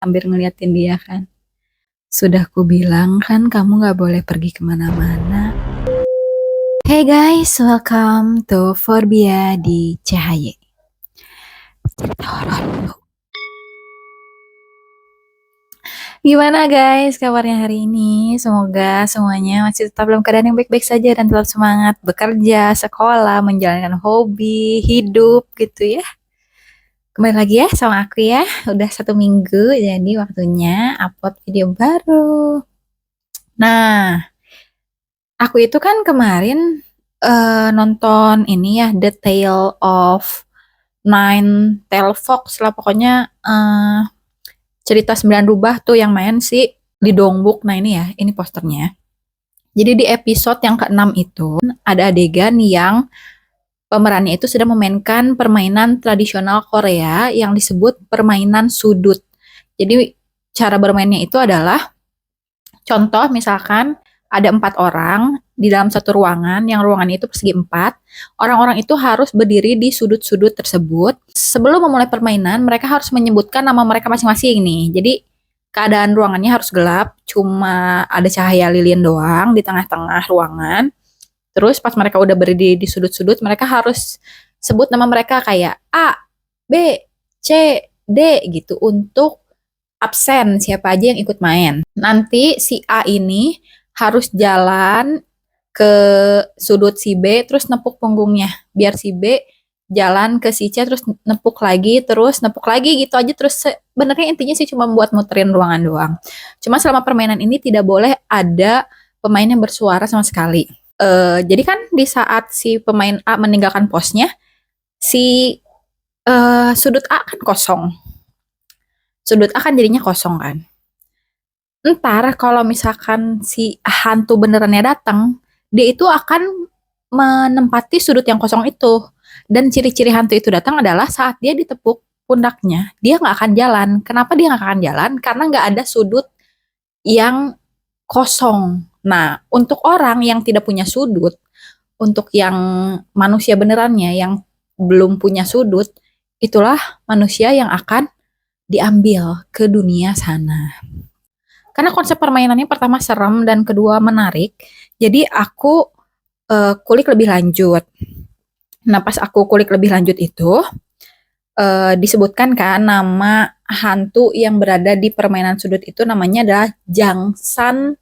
Sambil ngeliatin dia kan. Sudah kubilang kan kamu gak boleh pergi kemana-mana. Hey guys, welcome to Forbia di CHY. Cerita horor dulu. Gimana guys kabarnya hari ini? Semoga semuanya masih tetap dalam keadaan yang baik-baik saja dan tetap semangat bekerja, sekolah, menjalankan hobi, hidup gitu ya. Kembali lagi ya sama aku ya. Udah 1 minggu jadi waktunya upload video baru. Nah, aku itu kan kemarin nonton ini ya, The Tale of Nine Tailed Fox lah pokoknya, cerita 9 rubah tuh yang main si Lee Dong Wook. Nah ini ya, ini posternya. Jadi di episode yang ke-6 itu ada adegan yang pemerannya itu sedang memainkan permainan tradisional Korea yang disebut permainan sudut. Jadi cara bermainnya itu adalah, contoh misalkan ada 4 orang di dalam satu ruangan, yang ruangannya itu persegi 4. Orang-orang itu harus berdiri di sudut-sudut tersebut. Sebelum memulai permainan, mereka harus menyebutkan nama mereka masing-masing nih. Jadi keadaan ruangannya harus gelap, cuma ada cahaya lilin doang di tengah-tengah ruangan. Terus pas mereka udah berdiri di sudut-sudut, mereka harus sebut nama mereka kayak A, B, C, D gitu untuk absen siapa aja yang ikut main. Nanti si A ini harus jalan ke sudut si B terus nepuk punggungnya, biar si B jalan ke si C terus nepuk lagi gitu aja terus. Sebenarnya intinya sih cuma buat muterin ruangan doang. Cuma selama permainan ini tidak boleh ada pemain yang bersuara sama sekali. Jadi kan di saat si pemain A meninggalkan posnya, si sudut A kan kosong. Sudut A kan jadinya kosong kan. Entar kalau misalkan si hantu benerannya datang, dia itu akan menempati sudut yang kosong itu. Dan ciri-ciri hantu itu datang adalah saat dia ditepuk pundaknya, dia nggak akan jalan. Kenapa dia nggak akan jalan? Karena nggak ada sudut yang kosong. Nah, untuk orang yang tidak punya sudut, untuk yang manusia benerannya yang belum punya sudut, itulah manusia yang akan diambil ke dunia sana. Karena konsep permainannya pertama serem dan kedua menarik, jadi aku kulik lebih lanjut. Nah, pas aku kulik lebih lanjut itu, disebutkan kan nama hantu yang berada di permainan sudut itu namanya adalah Jangsan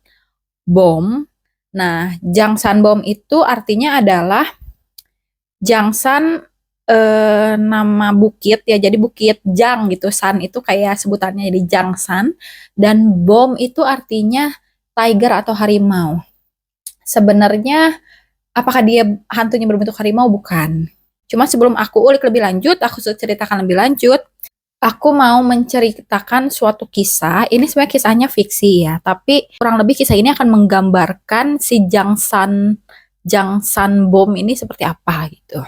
Bom. Nah, Jangsan Bom itu artinya adalah Jangsan nama bukit ya, jadi bukit Jang gitu. San itu kayak sebutannya jadi Jangsan, dan Bom itu artinya tiger atau harimau. Sebenarnya apakah dia hantunya berbentuk harimau? Bukan. Cuma sebelum aku ulik lebih lanjut, aku ceritakan lebih lanjut, aku mau menceritakan suatu kisah. Ini sebenarnya kisahnya fiksi ya, tapi kurang lebih kisah ini akan menggambarkan si Jangsan Bom ini seperti apa gitu.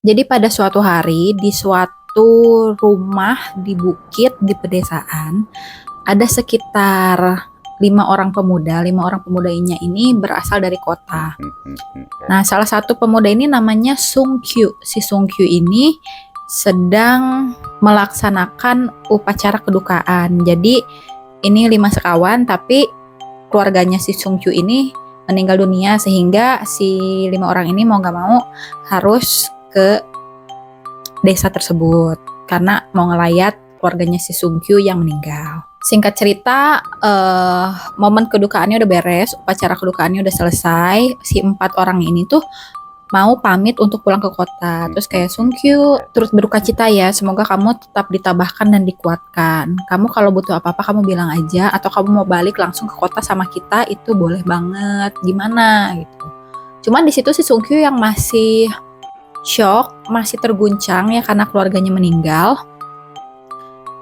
Jadi pada suatu hari di suatu rumah di bukit di pedesaan, ada sekitar 5 orang pemuda. 5 orang pemudanya ini berasal dari kota. Nah, salah satu pemuda ini namanya Sung Kyu. Si Sung Kyu ini sedang melaksanakan upacara kedukaan. Jadi ini 5 sekawan, tapi keluarganya si Sung Kyu ini meninggal dunia, sehingga si 5 orang ini mau gak mau harus ke desa tersebut karena mau ngelayat keluarganya si Sung Kyu yang meninggal. Singkat cerita, momen kedukaannya udah beres, upacara kedukaannya udah selesai. Si 4 orang ini tuh mau pamit untuk pulang ke kota. Terus kayak, Sung Kyu, turut berduka cita ya, semoga kamu tetap ditabahkan dan dikuatkan. Kamu kalau butuh apa-apa kamu bilang aja, atau kamu mau balik langsung ke kota sama kita itu boleh banget. Gimana gitu. Cuman di situ si Sung Kyu yang masih shock, masih terguncang ya karena keluarganya meninggal.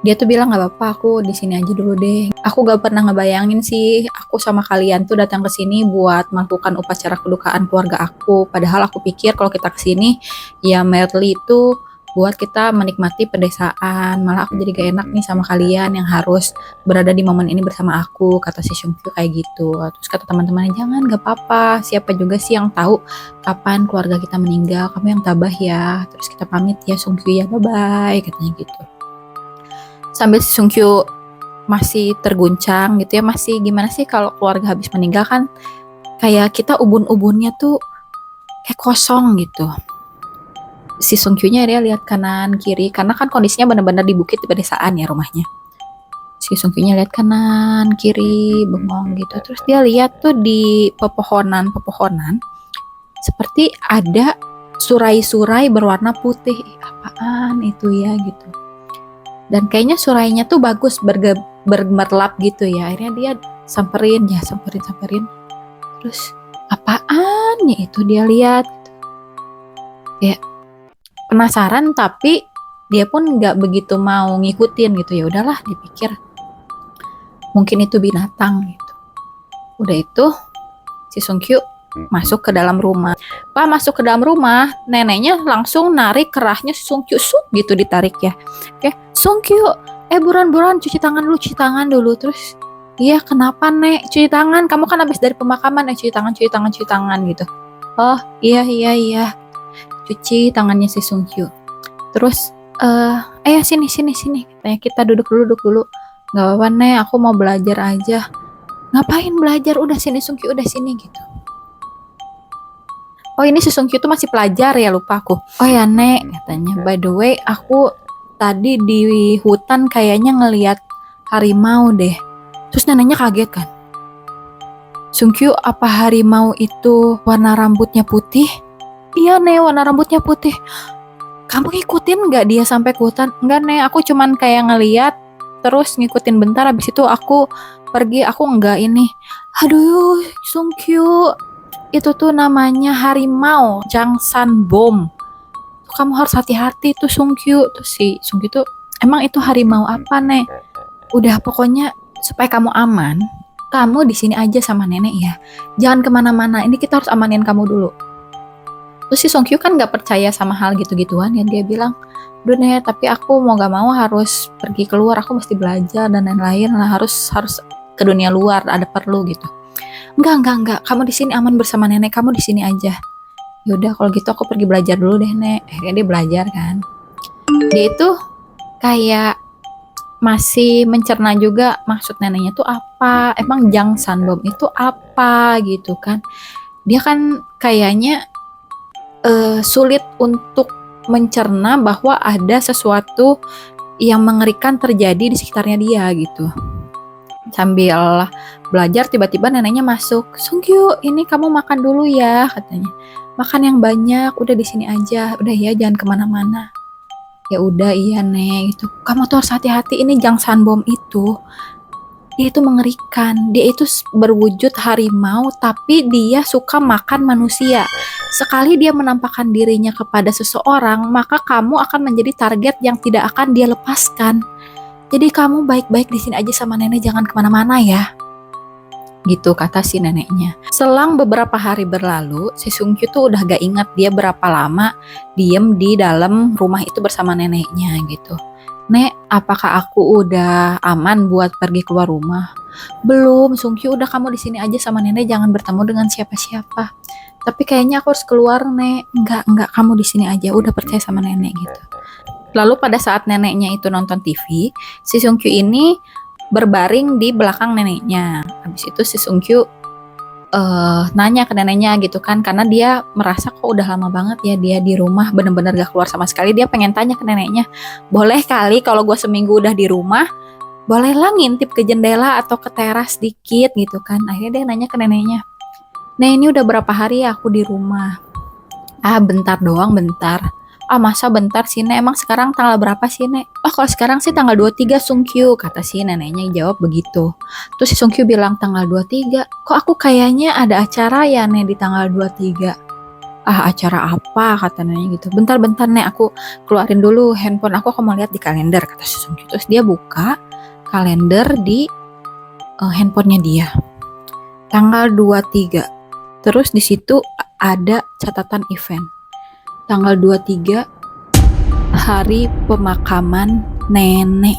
Dia tuh bilang, gak apa-apa, aku di sini aja dulu deh. Aku gak pernah ngebayangin sih aku sama kalian tuh datang ke sini buat melakukan upacara kedukaan keluarga aku. Padahal aku pikir kalau kita kesini ya merely itu buat kita menikmati pedesaan. Malah aku jadi gak enak nih sama kalian yang harus berada di momen ini bersama aku, kata si Sung Kyu kayak gitu. Terus kata teman-temannya, jangan, gak apa-apa, siapa juga sih yang tahu kapan keluarga kita meninggal, kamu yang tabah ya. Terus kita pamit ya Sung Kyu ya, bye-bye, katanya gitu. Sambil si Sungkyu masih terguncang gitu ya, masih gimana sih kalau keluarga habis meninggal kan kayak kita ubun-ubunnya tuh kayak kosong gitu. Si Sungkyu-nya dia lihat kanan kiri karena kan kondisinya benar-benar di bukit di pedesaan ya rumahnya. Si Sungkyu-nya lihat kanan kiri bengong gitu, terus dia lihat tuh di pepohonan seperti ada surai-surai berwarna putih. Apaan itu ya gitu. Dan kayaknya surainya tuh bagus bergemerlap gitu ya. Akhirnya dia samperin. Terus apaan ya itu dia lihat. Ya penasaran tapi dia pun nggak begitu mau ngikutin gitu. Ya udahlah, dipikir mungkin itu binatang gitu. Udah itu si Sungkyu masuk ke dalam rumah. Pak masuk ke dalam rumah, neneknya langsung narik kerahnya si Sungkyu gitu ditarik ya. Oke, Sungkyu, buruan cuci tangan dulu. Terus, iya kenapa nek? Cuci tangan, kamu kan habis dari pemakaman cuci tangan gitu. Oh iya. Cuci tangannya si Sungkyu. Terus, sini. Katanya kita duduk dulu. Gak apa-apa nek, aku mau belajar aja. Ngapain belajar? Udah sini Sungkyu, udah sini gitu. Oh ini si Sungkyu tuh masih pelajar ya, lupa aku. Oh ya nek, katanya, by the way aku tadi di hutan kayaknya ngelihat harimau deh. Terus neneknya kaget kan. Sungkyu, apa harimau itu warna rambutnya putih? Iya nek, warna rambutnya putih. Kamu ngikutin gak dia sampai ke hutan? Enggak nek, aku cuman kayak ngeliat terus ngikutin bentar, habis itu aku pergi, aku enggak ini. Aduh Sungkyu, itu tuh namanya harimau Jangsanbom. Kamu harus hati-hati tuh Sungkyu. Tuh si Sungkyu tuh, emang itu harimau apa nek? Udah pokoknya supaya kamu aman, kamu di sini aja sama nenek ya. Jangan kemana-mana. Ini kita harus amanin kamu dulu. Terus si Sungkyu kan nggak percaya sama hal gitu-gituan ya. Dia bilang, duh nek, tapi aku mau gak mau harus pergi keluar. Aku mesti belajar dan lain-lain lah. Harus ke dunia luar. Ada perlu gitu. Enggak. Kamu di sini aman bersama nenek. Kamu di sini aja. Yaudah kalau gitu aku pergi belajar dulu deh nek. Akhirnya dia belajar kan. Dia itu kayak masih mencerna juga maksud neneknya tuh apa. Emang Jangsanbom itu apa gitu kan. Dia kan kayaknya sulit untuk mencerna bahwa ada sesuatu yang mengerikan terjadi di sekitarnya dia gitu. Sambil belajar tiba-tiba neneknya masuk. Sungkyu, ini kamu makan dulu ya katanya. Makan yang banyak, udah di sini aja. Udah ya, jangan kemana-mana. Ya udah iya nek gitu. Kamu tuh harus hati-hati, ini Jangsanbom itu. Dia itu mengerikan. Dia itu berwujud harimau tapi dia suka makan manusia. Sekali dia menampakkan dirinya kepada seseorang, maka kamu akan menjadi target yang tidak akan dia lepaskan. Jadi kamu baik-baik di sini aja sama nenek, jangan kemana-mana ya. Gitu kata si neneknya. Selang beberapa hari berlalu, si Sungkyu tuh udah gak ingat dia berapa lama diem di dalam rumah itu bersama neneknya gitu. Nek, apakah aku udah aman buat pergi keluar rumah? Belum, Sungkyu, udah kamu di sini aja sama nenek, jangan bertemu dengan siapa-siapa. Tapi kayaknya aku harus keluar nek. Enggak, kamu di sini aja, udah percaya sama nenek gitu. Lalu pada saat neneknya itu nonton TV, si Sungkyu ini berbaring di belakang neneknya. Habis itu si Sungkyu nanya ke neneknya gitu kan, karena dia merasa kok udah lama banget ya dia di rumah bener-bener gak keluar sama sekali. Dia pengen tanya ke neneknya, boleh kali kalau gue seminggu udah di rumah, bolehlah ngintip ke jendela atau ke teras dikit gitu kan. Akhirnya dia nanya ke neneknya, Nek, ini udah berapa hari ya aku di rumah? Bentar doang, bentar. Masa bentar sih Nek, emang sekarang tanggal berapa sih Nek? Kalau sekarang sih tanggal 23 Sungkyu, kata si neneknya jawab begitu. Terus si Sungkyu bilang, tanggal 23? Kok aku kayaknya ada acara ya Nek di tanggal 23? Acara apa? Kata neneknya gitu. Bentar Nek, aku keluarin dulu handphone aku mau lihat di kalender, kata si Sungkyu. Terus dia buka kalender di handphonenya dia. Tanggal 23. Terus di situ ada catatan event. Tanggal 23 hari pemakaman nenek.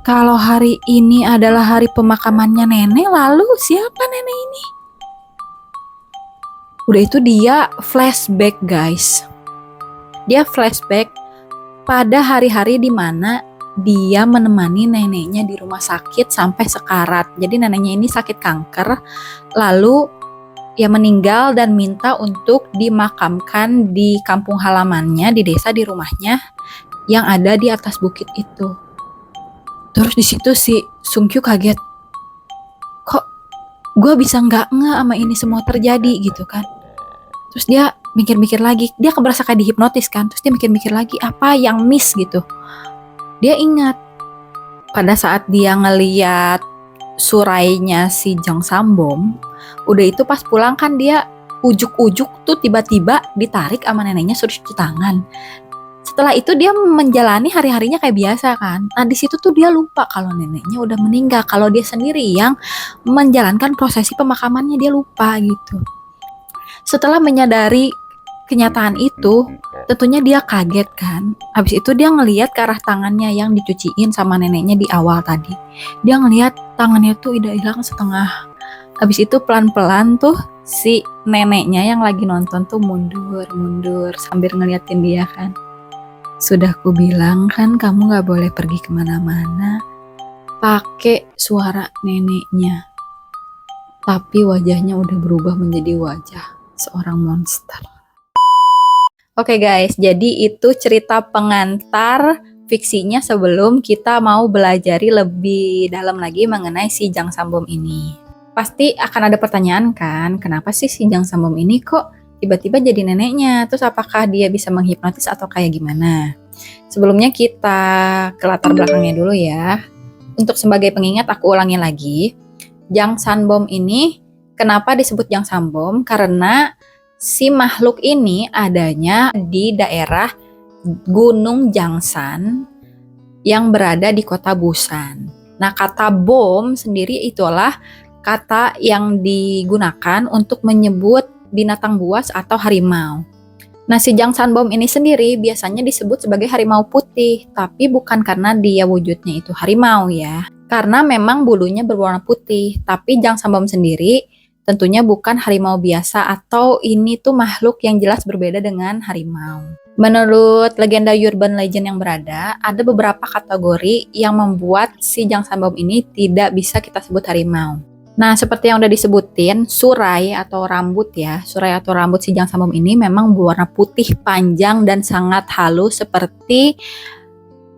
Kalau hari ini adalah hari pemakamannya nenek, lalu siapa nenek ini? Udah itu dia flashback guys. Dia flashback pada hari-hari di mana dia menemani neneknya di rumah sakit sampai sekarat. Jadi neneknya ini sakit kanker, lalu ia meninggal dan minta untuk dimakamkan di kampung halamannya, di desa, di rumahnya yang ada di atas bukit itu. Terus di situ si Sungkyu kaget, kok gue bisa nggak sama ini semua terjadi gitu kan. Terus dia mikir-mikir lagi, dia berasa kayak dihipnotis kan. Terus dia mikir-mikir lagi, apa yang miss gitu. Dia ingat pada saat dia ngeliat surainya si Jang Sambom, udah itu pas pulang kan dia ujuk-ujuk tuh tiba-tiba ditarik sama neneknya suruh cuci tangan. Setelah itu dia menjalani hari-harinya kayak biasa kan. Nah di situ tuh dia lupa kalau neneknya udah meninggal, kalau dia sendiri yang menjalankan prosesi pemakamannya, dia lupa gitu. Setelah menyadari kenyataan itu, tentunya dia kaget kan. Habis itu dia ngelihat ke arah tangannya yang dicuciin sama neneknya di awal tadi. Dia ngelihat tangannya tuh udah hilang setengah. Habis itu pelan-pelan tuh si neneknya yang lagi nonton tuh mundur sambil ngeliatin dia kan. Sudah ku bilang kan kamu gak boleh pergi kemana-mana pakai suara neneknya. Tapi wajahnya udah berubah menjadi wajah seorang monster. Oke guys, jadi itu cerita pengantar fiksinya sebelum kita mau belajari lebih dalam lagi mengenai si Jang Sambom ini. Pasti akan ada pertanyaan kan, kenapa sih si Jang Sambom ini kok tiba-tiba jadi neneknya? Terus apakah dia bisa menghipnotis atau kayak gimana? Sebelumnya kita ke latar belakangnya dulu ya. Untuk sebagai pengingat aku ulangi lagi. Jang Sambom ini kenapa disebut Jang Sambom? Karena si makhluk ini adanya di daerah Gunung Jangsan yang berada di kota Busan. Nah, kata bom sendiri itulah kata yang digunakan untuk menyebut binatang buas atau harimau. Nah, si Jang Sambom ini sendiri biasanya disebut sebagai harimau putih, tapi bukan karena dia wujudnya itu harimau ya. Karena memang bulunya berwarna putih, tapi Jang Sambom sendiri tentunya bukan harimau biasa atau ini tuh makhluk yang jelas berbeda dengan harimau. Menurut legenda urban legend yang berada, ada beberapa kategori yang membuat si Jang Sambom ini tidak bisa kita sebut harimau. Nah, seperti yang udah disebutin, surai atau rambut ya, surai atau rambut si Jang Sambom ini memang berwarna putih panjang dan sangat halus seperti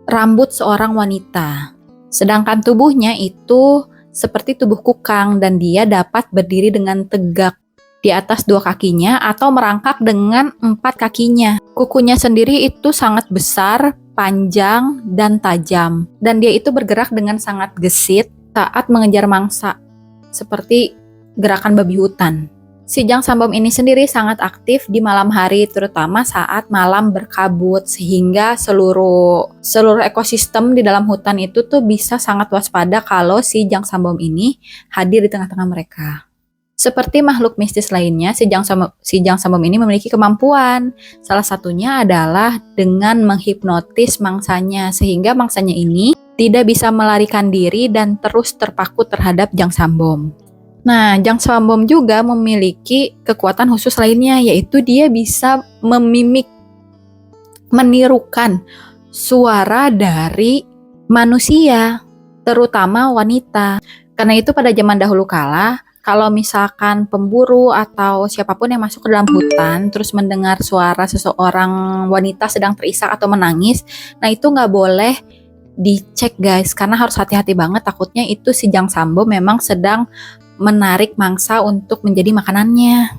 rambut seorang wanita. Sedangkan tubuhnya itu seperti tubuh kukang dan dia dapat berdiri dengan tegak di atas 2 kakinya atau merangkak dengan 4 kakinya. Kukunya sendiri itu sangat besar, panjang, dan tajam. Dan dia itu bergerak dengan sangat gesit saat mengejar mangsa, seperti gerakan babi hutan. Si Jang Sambom ini sendiri sangat aktif di malam hari, terutama saat malam berkabut, sehingga seluruh ekosistem di dalam hutan itu tuh bisa sangat waspada kalau si Jang Sambom ini hadir di tengah-tengah mereka. Seperti makhluk mistis lainnya, si Jang Sambom ini memiliki kemampuan. Salah satunya adalah dengan menghipnotis mangsanya, sehingga mangsanya ini tidak bisa melarikan diri dan terus terpaku terhadap Jang Sambom. Nah, Jang Sambom juga memiliki kekuatan khusus lainnya, yaitu dia bisa menirukan suara dari manusia, terutama wanita. Karena itu pada zaman dahulu kala, kalau misalkan pemburu atau siapapun yang masuk ke dalam hutan, terus mendengar suara seseorang wanita sedang terisak atau menangis, nah itu nggak boleh dicek guys, karena harus hati-hati banget, takutnya itu si Jang Sambom memang sedang menarik mangsa untuk menjadi makanannya.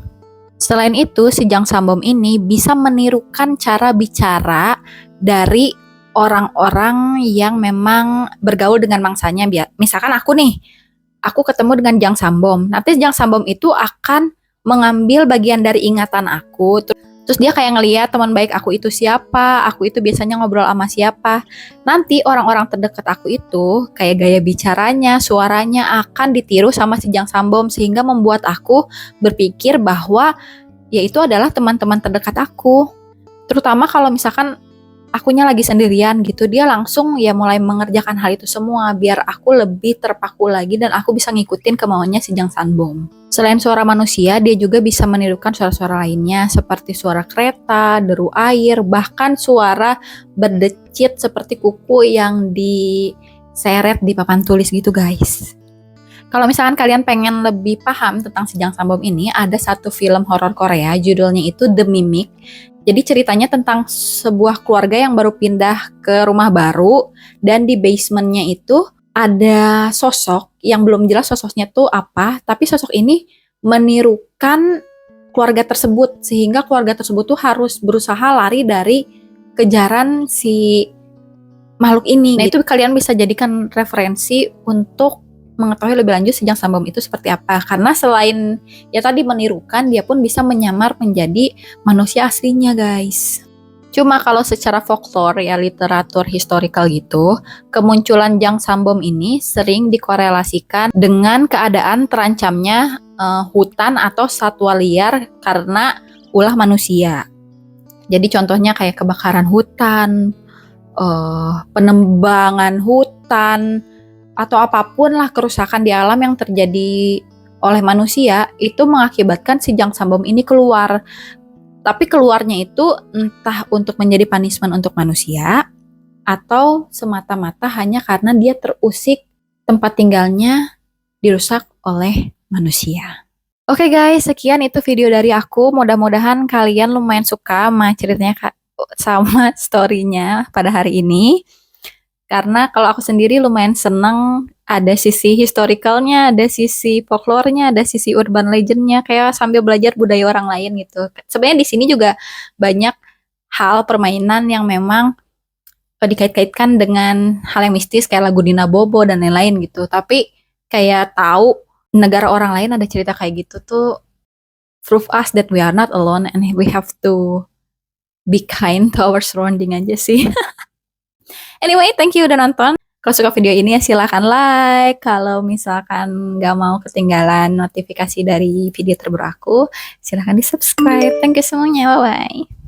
Selain itu, si Jang Sambom ini bisa menirukan cara bicara dari orang-orang yang memang bergaul dengan mangsanya. Misalkan aku ketemu dengan Jang Sambom. Nanti Jang Sambom itu akan mengambil bagian dari ingatan aku. Terus dia kayak ngeliat teman baik aku itu siapa, aku itu biasanya ngobrol sama siapa. Nanti orang-orang terdekat aku itu kayak gaya bicaranya, suaranya akan ditiru sama si Jang Sambom, sehingga membuat aku berpikir bahwa ya itu adalah teman-teman terdekat aku. Terutama kalau misalkan akunya lagi sendirian gitu, dia langsung ya mulai mengerjakan hal itu semua biar aku lebih terpaku lagi dan aku bisa ngikutin kemauannya si Jang Sambom. Selain suara manusia, dia juga bisa menirukan suara-suara lainnya seperti suara kereta, deru air, bahkan suara berdecit seperti kuku yang diseret di papan tulis gitu guys. Kalau misalkan kalian pengen lebih paham tentang si Jang Sambom ini, ada satu film horor Korea, judulnya itu The Mimic. Jadi ceritanya tentang sebuah keluarga yang baru pindah ke rumah baru, dan di basementnya itu ada sosok yang belum jelas sosoknya tuh apa, tapi sosok ini menirukan keluarga tersebut, sehingga keluarga tersebut tuh harus berusaha lari dari kejaran si makhluk ini. Nah, itu kalian bisa jadikan referensi untuk mengetahui lebih lanjut si Jang Sambom itu seperti apa. Karena selain ya tadi menirukan, dia pun bisa menyamar menjadi manusia aslinya, guys. Cuma kalau secara folklore ya literatur historical gitu, kemunculan Jang Sambom ini sering dikorelasikan dengan keadaan terancamnya hutan atau satwa liar karena ulah manusia. Jadi contohnya kayak kebakaran hutan, penembangan hutan, atau apapun lah kerusakan di alam yang terjadi oleh manusia itu mengakibatkan si Jang Sambom ini keluar. Tapi keluarnya itu entah untuk menjadi punishment untuk manusia atau semata-mata hanya karena dia terusik tempat tinggalnya dirusak oleh manusia. Oke guys, sekian itu video dari aku. Mudah-mudahan kalian lumayan suka sama ceritanya sama story-nya pada hari ini. Karena kalau aku sendiri lumayan seneng ada sisi historicalnya, ada sisi folklore-nya, ada sisi urban legend-nya, kayak sambil belajar budaya orang lain gitu. Sebenarnya di sini juga banyak hal permainan yang memang dikait-kaitkan dengan hal yang mistis kayak lagu Dina Bobo dan lain-lain gitu. Tapi kayak tahu negara orang lain ada cerita kayak gitu tuh prove us that we are not alone and we have to be kind to our surrounding aja sih. Anyway, thank you udah nonton. Kalau suka video ini ya silahkan like. Kalau misalkan nggak mau ketinggalan notifikasi dari video terbaru aku, silahkan di subscribe. Thank you semuanya, bye-bye.